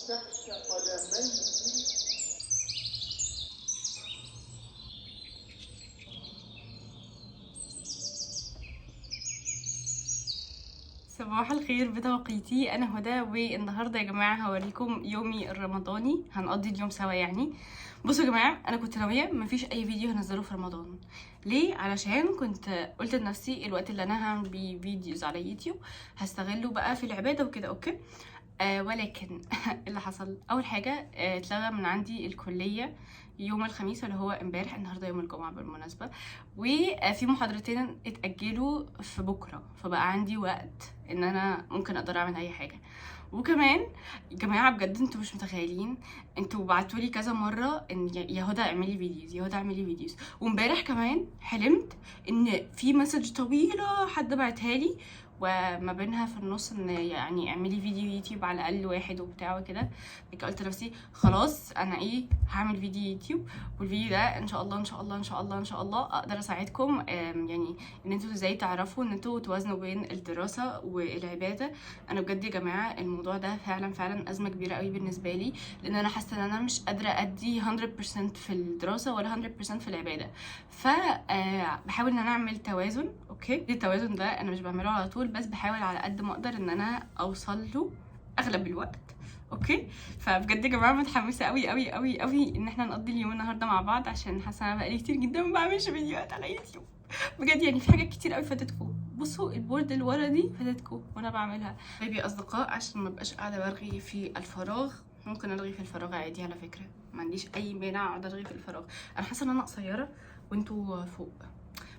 تحت قدميه. صباح الخير بتوقيتي، انا هدى، والنهارده يا جماعه هوريكم يومي الرمضاني. هنقضي اليوم سوا يعني. بصوا يا جماعه، انا كنت ناويه مفيش اي فيديو هنزله في رمضان. ليه؟ علشان كنت قلت لنفسي الوقت اللي انا هعمل بيه فيديوز على يوتيوب هستغله بقى في العباده وكده. اوكي. ولكن اللي حصل اول حاجه، اتلغى من عندي الكليه يوم الخميس اللي هو امبارح. النهارده يوم الجمعه بالمناسبه، وفي محاضرتين اتاجلوا في بكره، فبقى عندي وقت ان انا ممكن اقدر اعمل اي حاجه. وكمان يا جماعه بجد انتوا مش متخيلين، انتوا بعتولي كذا مره ان يا هدى اعملي فيديوز، يا هدى اعملي فيديوز. وامبارح كمان حلمت ان في مسج طويله حد بعتها لي، وما بينها في النص ان يعني اعملي فيديو يوتيوب على الاقل واحد وبتاع وكده. قلت لنفسي خلاص انا هعمل فيديو يوتيوب، والفيديو ده ان شاء الله ان شاء الله ان شاء الله ان شاء الله اقدر اساعدكم يعني ان انتوا ازاي تعرفوا ان انتوا توازنوا بين الدراسه والعباده. انا بجد يا جماعه الموضوع ده فعلا ازمه كبيره قوي بالنسبه لي، لان انا حاسه ان انا مش قادره ادي 100% في الدراسه ولا 100% في العباده. ف بحاول ان انا اعمل توازن. اوكي، التوازن ده انا مش بعمله على طول، بس بحاول على قد ما اقدر ان انا اوصل له اغلب الوقت. اوكي. فبجد يا جماعه متحمسه قوي قوي قوي قوي ان احنا نقضي اليوم النهارده مع بعض، عشان حاسه انا بقالي كتير جدا ما بعملش فيديوهات على يوتيوب. بجد يعني في حاجات كتير قوي فاتتكم. بصوا البورد اللي ورا دي فاتتكم وانا بعملها. بيبي اصدقاء، عشان ما بقاش قاعده برغي في الفراغ. ممكن الغي في الفراغ عادي على فكره، ما عنديش اي مانع اقعد الغي في الفراغ. انا حاسه ان انا قصيره وانتوا فوق،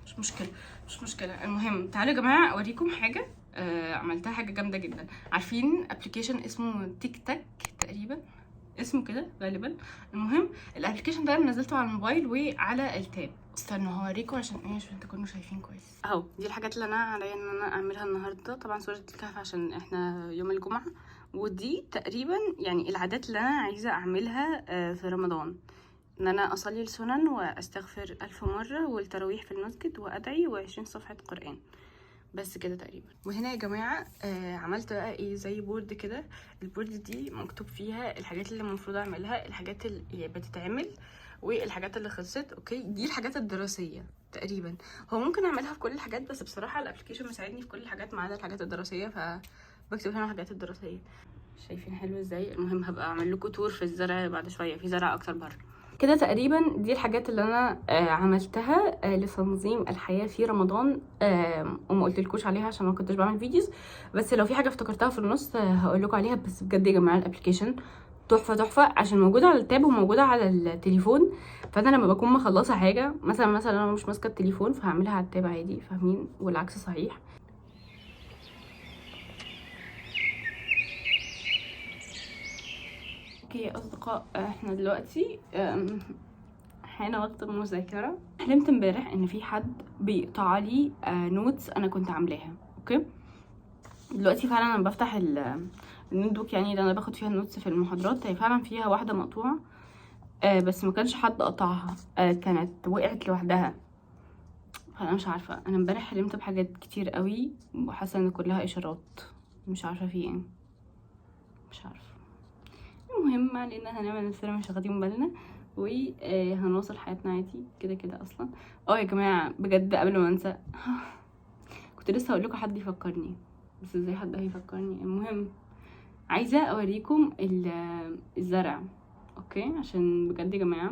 مش مشكله مش مشكله. المهم تعالوا يا جماعه اوريكم حاجه. عملتها حاجه جامده جدا. عارفين ابلكيشن اسمه تيك تاك تقريبا، اسمه كده غالبا. المهم الابلكيشن ده نزلته على الموبايل وعلى التاب. استنوا هوريكم عشان ايه، عشان تكونوا شايفين كويس. اهو دي الحاجات اللي انا عليا ان انا اعملها النهارده. طبعا سوره الكهف عشان احنا يوم الجمعه، ودي تقريبا يعني العادات اللي انا عايزه اعملها في رمضان. ان انا اصلي السنن واستغفر 1000 مرة، والتراويح في المسجد، وادعي، و20 صفحة قرآن. بس كده تقريبا. وهنا يا جماعة عملت بقى ايه زي بورد كده. البورد دي مكتوب فيها الحاجات اللي المفروض اعملها، الحاجات اللي بتتعمل، والحاجات اللي خلصت. اوكي، دي الحاجات الدراسية تقريبا. هو ممكن اعملها في كل الحاجات، بس بصراحة الابلكيشن مساعدني في كل الحاجات ما عدا الحاجات الدراسية، فبكتب هنا الحاجات الدراسية. شايفين حلو ازاي؟ المهم هبقى اعمل لكم تور في الزرع بعد شوية، في زرع اكتر بره كده. تقريبا دي الحاجات اللي انا عملتها لتنظيم الحياه في رمضان، وما قلتلكوش عليها عشان ما كنتش بعمل فيديوز. بس لو في حاجه افتكرتها في النص هقول لكم عليها. بس بجد يا جماعه الابلكيشن تحفه تحفه، عشان موجوده على التاب وموجوده على التليفون. فانا لما بكون مخلصه حاجه، مثلا انا مش ماسكه التليفون، فهعملها على التاب عادي، فاهمين؟ والعكس صحيح. اوكي يا اصدقاء، احنا دلوقتي حان وقت المذاكرة. حلمت امبارح ان في حد بيقطع لي نوتس انا كنت عاملاها. اوكي، دلوقتي فعلا انا بفتح النوت بوك يعني اللي انا باخد فيها النوتس في المحاضرات، هي فعلا فيها واحدة مقطوعة. بس ما كانش حد قطعها، كانت وقعت لوحدها. فانا مش عارفة، انا امبارح حلمت بحاجات كتير قوي وحاسة ان كلها اشارات، مش عارفة في ايه، مش عارفة. المهم ما علينا، هنعمل نفسنا مش واخدين بالنا وهنواصل حياتنا عادي كده كده اصلا. يا جماعه بجد قبل ما انسى كنت لسه هقول لكم حد يفكرني، بس ازاي حد هيفكرني؟ المهم عايزه اوريكم الزرع. اوكي، عشان بجد يا جماعه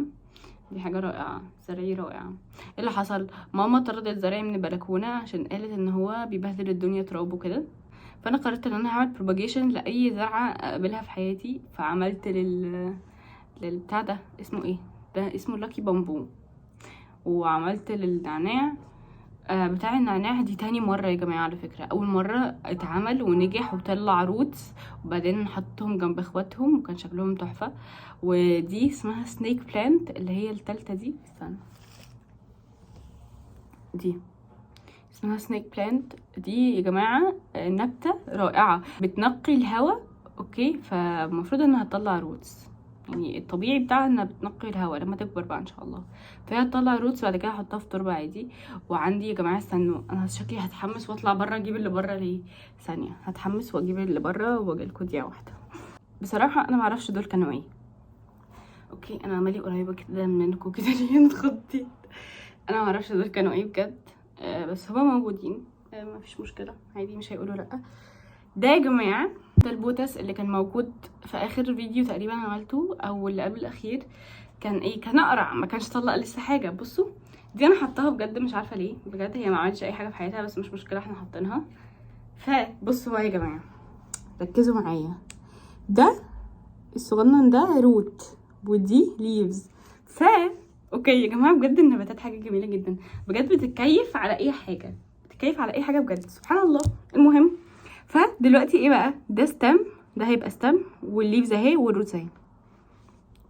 دي حاجه رائعه، زرعي رائع. ايه اللي حصل؟ ماما طردت زرعي من البلكونه عشان قالت ان هو بيبهدل الدنيا تراب وكده. فانا قررت ان انا هعمل بروباجيشن لاي زرعه اقابلها في حياتي. فعملت للبتاع ده اسمه ايه، ده اسمه لاكي بامبو. وعملت للنعناع بتاع النعناع دي تاني مرة يا جماعة على فكرة. أول مرة اتعمل ونجح وطلع روتس، وبعدين حطهم جنب اخواتهم وكان شكلهم تحفة. ودي اسمها سنيك بلانت اللي هي التالتة دي، استنى، دي اسمها سنيك بلانت. دي يا جماعة نبتة رائعة بتنقي الهواء. اوكي، فالمفروض انها تطلع روتس، يعني الطبيعي بتاعها انها بتنقي الهواء لما تكبر بقى ان شاء الله. فهي هتطلع روتس بعد كده احطها في تربه عادي. وعندي يا جماعه استنوا، انا شكلي هتحمس واطلع بره اجيب اللي بره. ليه؟ ثانيه هتحمس واجيب اللي بره واجي لكم دقيقه واحده. بصراحه انا معرفش دول كانوا ايه. اوكي انا عمالي قريبه كده منكم كده ليه اتخضيت. انا معرفش دول كانوا ايه بجد. بس هما موجودين. ما فيش مشكله عادي، مش هيقولوا لا. ده يا جماعه ده البوتس اللي كان موجود في اخر فيديو تقريبا عملته او اللي قبل الاخير. كان ايه؟ كان اقرع، ما كانش طلق لسه حاجه. بصوا دي انا حطاها بجد، مش عارفه ليه بجد، هي ما عملتش اي حاجه في حياتها بس مش مشكله احنا حاطينها. فبصوا بقى يا جماعه، ركزوا معايا. ده الصغنن ده روت ودي ليفز. اوكي يا جماعه بجد النباتات حاجه جميله جدا بجد، بتتكيف على اي حاجه، بتتكيف على اي حاجه بجد، سبحان الله. المهم فدلوقتي ايه بقى؟ ده ستام، ده هيبقى ستام، والليفز اهي والروتس اهي.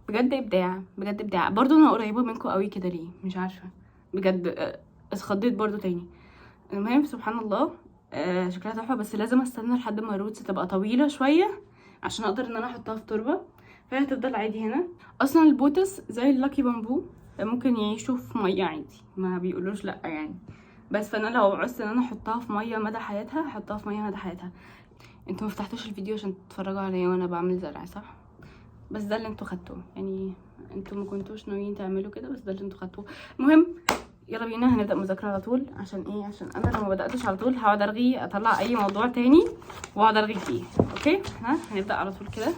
بجد ابداع، بجد ابداع. برضو انا قريبه منكم قوي كده ليه مش عارفه بجد. اتخضيت برضو تاني. المهم سبحان الله. شكلها تحفه، بس لازم استنى لحد ما الروتس تبقى طويله شويه عشان اقدر ان انا احطها في تربه، فهي هتفضل عادي هنا. اصلا البوتس زي اللاكي بامبو ممكن يعيشوا في ميه عادي، ما بيقولوش لا يعني. بس فانا لو عوزت ان انا احطها في ميه مدى حياتها هحطها في ميه مدى حياتها. انتوا ما فتحتوش الفيديو عشان تتفرجوا عليا وانا بعمل زرع صح؟ بس ده اللي انتوا خدتوه يعني، انتوا ما كنتوش ناويين تعملوا كده بس ده اللي انتوا خدتوه. المهم يلا بينا هنبدا مذاكره على طول. عشان ايه؟ عشان انا لو ما بداتش على طول هقعد ارغي، اطلع اي موضوع تاني واقعد ارغي فيه. اوكي هنبدا على طول كده.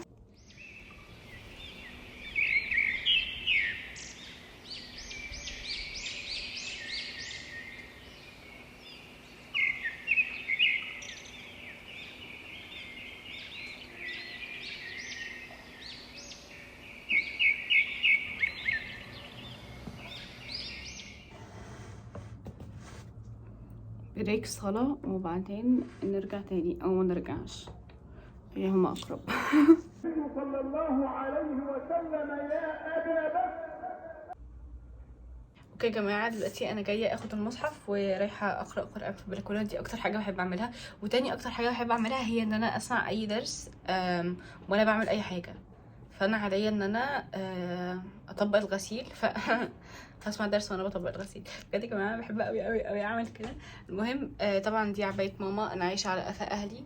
بريك صلاة وبعدين نرجع تاني او ما نرجعش، هي هما اقرب. صلى الله عليه وسلم يا ابا بكر. اوكي يا جماعه دلوقتي انا جايه اخد المصحف ورايحه اقرا قران في البلكونه. دي اكتر حاجه بحب اعملها. وتاني اكتر حاجه بحب اعملها هي ان انا اسمع اي درس وانا بعمل اي حاجه. فانا عاديه ان انا اطبق الغسيل هسمع درس وانا بطبق الغسيل. بجد يا جماعه بحب قوي قوي قوي اعمل كده. المهم طبعا دي عبايه ماما، انا عايشه على قفا اهلي.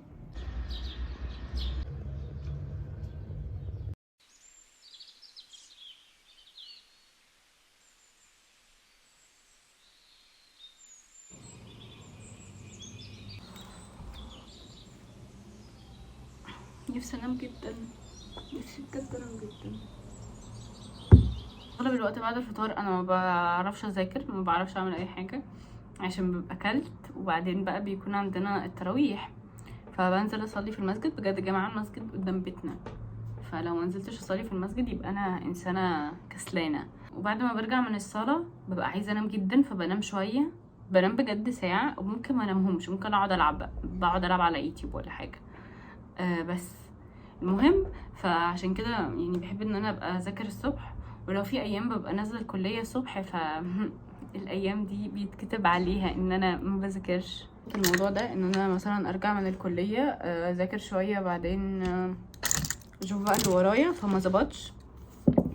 نفسي انام جدا، نفسي بجد انام جدا. اغلب الوقت بعد الفطار انا ما بعرفش اذاكر، ما بعرفش اعمل اي حاجه عشان ببقى اكلت. وبعدين بقى بيكون عندنا التراويح فبنزل اصلي في المسجد. بجد يا جماعه المسجد قدام بيتنا، فلو ما نزلتش اصلي في المسجد يبقى انا انسانه كسلانه. وبعد ما برجع من الصلاه ببقى عايزه انام جدا، فبنام شويه، بنام بجد ساعه وممكن ما انامهمش، ممكن اقعد العب، بقعد العب على يوتيوب ولا حاجه. بس المهم فعشان كده يعني بحب ان انا ابقى اذاكر الصبح. ولو في ايام ببقى نازله الكليه الصبح الايام دي بيتكتب عليها ان انا ما بذاكرش. الموضوع ده ان انا مثلا ارجع من الكليه اذاكر شويه بعدين اشوف بقى اللي ورايا، فما ظبطش.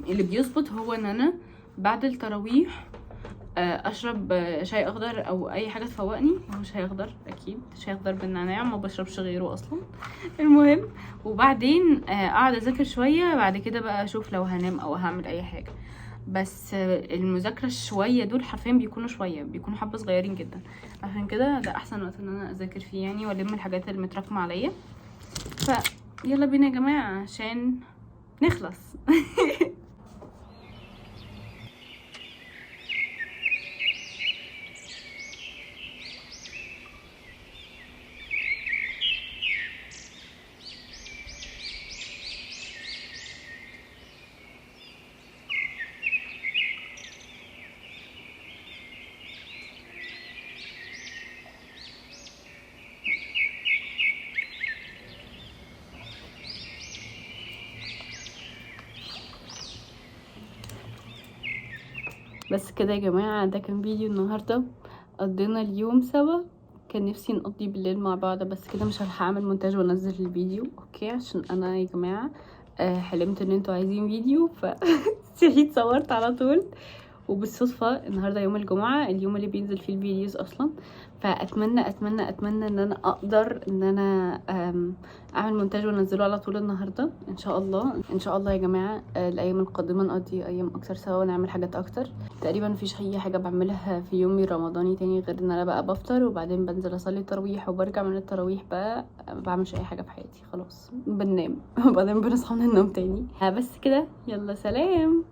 اللي بيظبط هو ان انا بعد التراويح اشرب شاي اخضر او اي حاجه تفوقني. هو شاي اخضر اكيد، شاي اخضر بالنعناع، ما بشربش غيره اصلا. المهم وبعدين اقعد اذاكر شويه، بعد كده بقى اشوف لو هنام او هعمل اي حاجه. بس المذاكره الشويه دول حرفيا بيكونوا شويه، بيكونوا حبه صغيرين جدا. عشان كده ده احسن وقت ان انا اذاكر فيه يعني، والم الحاجات اللي متراكمه عليا. فيلا بينا يا جماعه عشان نخلص. بس كده يا جماعة ده كان فيديو النهاردة. قضينا اليوم سوا، كان نفسي نقضي بالليل مع بعض بس كده مش هلحق اعمل مونتاج وانزل الفيديو. اوكي عشان انا يا جماعة حلمت ان انتوا عايزين فيديو صحيت صورت على طول. وبالصدفه النهارده يوم الجمعه، اليوم اللي بينزل فيه الفيديوز اصلا. فاتمنى اتمنى اتمنى ان انا اقدر ان انا اعمل مونتاج وانزله على طول النهارده ان شاء الله. ان شاء الله يا جماعه الايام القادمه نقضي ايام اكتر سوا ونعمل حاجات اكتر. تقريبا مفيش اي حاجه بعملها في يومي الرمضاني تاني غير ان انا بقى بفطر وبعدين بنزل اصلي التراويح، وبرجع من التراويح بقى ما بعملش اي حاجه في حياتي، خلاص بننام وبعدين بنصحى من النوم تاني. بس كده، يلا سلام.